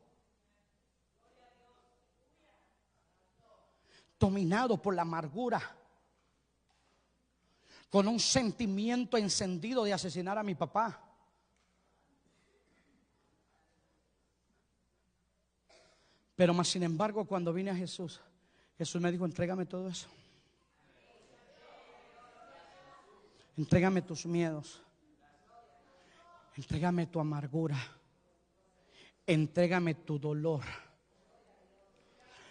dominado por la amargura, con un sentimiento encendido de asesinar a mi papá. Pero más sin embargo, cuando vine a Jesús, Jesús me dijo, entrégame todo eso. Entrégame tus miedos. Entrégame tu amargura. Entrégame tu dolor.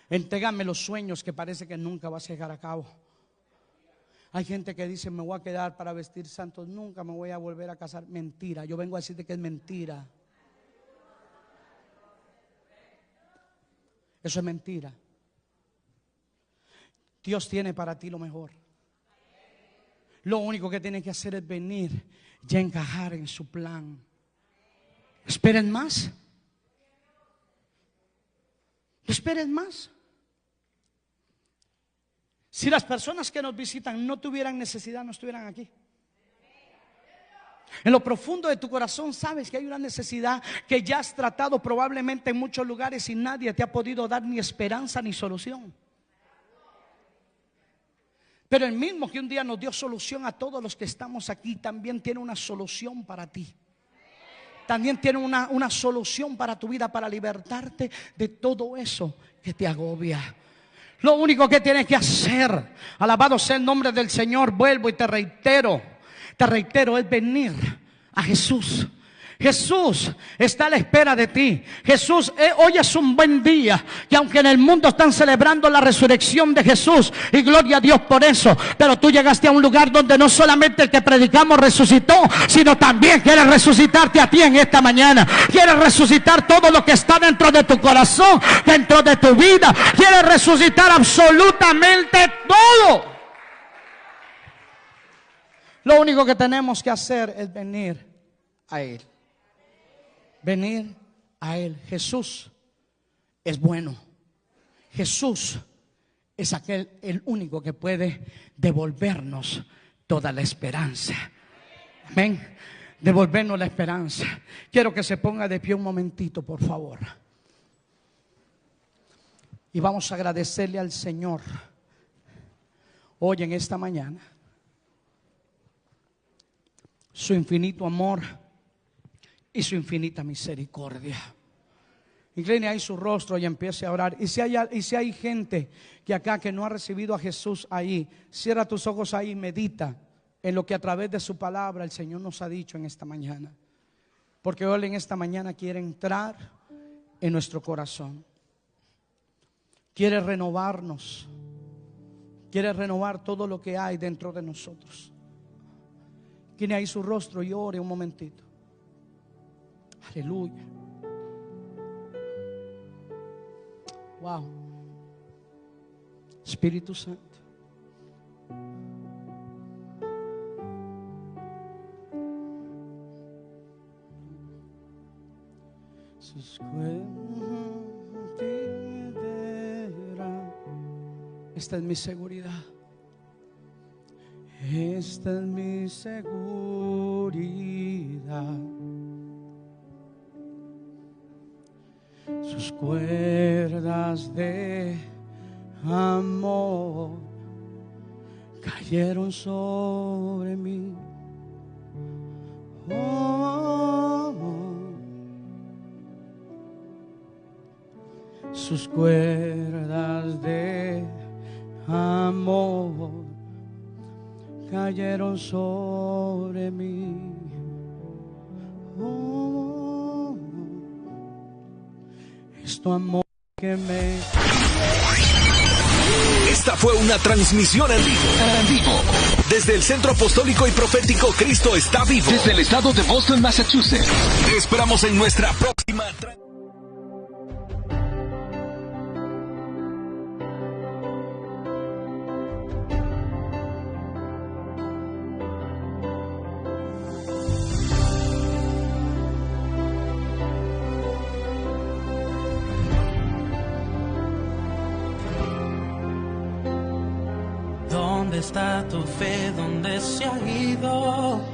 Entrégame los sueños que parece que nunca vas a llegar a cabo. Hay gente que dice, me voy a quedar para vestir santos, nunca me voy a volver a casar. Mentira, yo vengo a decirte que es mentira. Eso es mentira. Dios tiene para ti lo mejor. Lo único que tienes que hacer es venir y encajar en su plan. ¿Esperen más? ¿Esperen más? Si las personas que nos visitan no tuvieran necesidad, no estuvieran aquí. En lo profundo de tu corazón sabes que hay una necesidad que ya has tratado probablemente en muchos lugares y nadie te ha podido dar ni esperanza ni solución. Pero el mismo que un día nos dio solución a todos los que estamos aquí, también tiene una solución para ti. También tiene una solución para tu vida, para libertarte de todo eso que te agobia. Lo único que tienes que hacer, alabado sea el nombre del Señor, vuelvo y te reitero, es venir a Jesús. Jesús está a la espera de ti. Jesús, hoy es un buen día. Y aunque en el mundo están celebrando la resurrección de Jesús, y gloria a Dios por eso, pero tú llegaste a un lugar donde no solamente el que predicamos resucitó, sino también quiere resucitarte a ti en esta mañana. Quiere resucitar todo lo que está dentro de tu corazón, dentro de tu vida. Quiere resucitar absolutamente todo. Lo único que tenemos que hacer es venir a Él. Venir a Él. Jesús es bueno. Jesús es el único que puede devolvernos toda la esperanza. Amén. Devolvernos la esperanza. Quiero que se ponga de pie un momentito, por favor. Y vamos a agradecerle al Señor hoy en esta mañana su infinito amor y su infinita misericordia. Incline ahí su rostro y empiece a orar. Y si hay gente que acá que no ha recibido a Jesús ahí, cierra tus ojos ahí y medita en lo que a través de su palabra el Señor nos ha dicho en esta mañana. Porque hoy en esta mañana quiere entrar en nuestro corazón. Quiere renovarnos. quiere renovar todo lo que hay dentro de nosotros. Tiene ahí su rostro y ore un momentito. Aleluya. Wow. Espíritu Santo. Sus esta es mi seguridad. Esta es mi seguridad. Sus cuerdas de amor cayeron sobre mí. Oh, sus cuerdas de amor cayeron sobre mí. Oh, es tu amor que me... Esta fue una transmisión en vivo. Desde el Centro Apostólico y Profético Cristo está vivo. Desde el estado de Boston, Massachusetts. Te esperamos en nuestra próxima transmisión. ¿Dónde está tu fe? ¿Dónde se ha ido?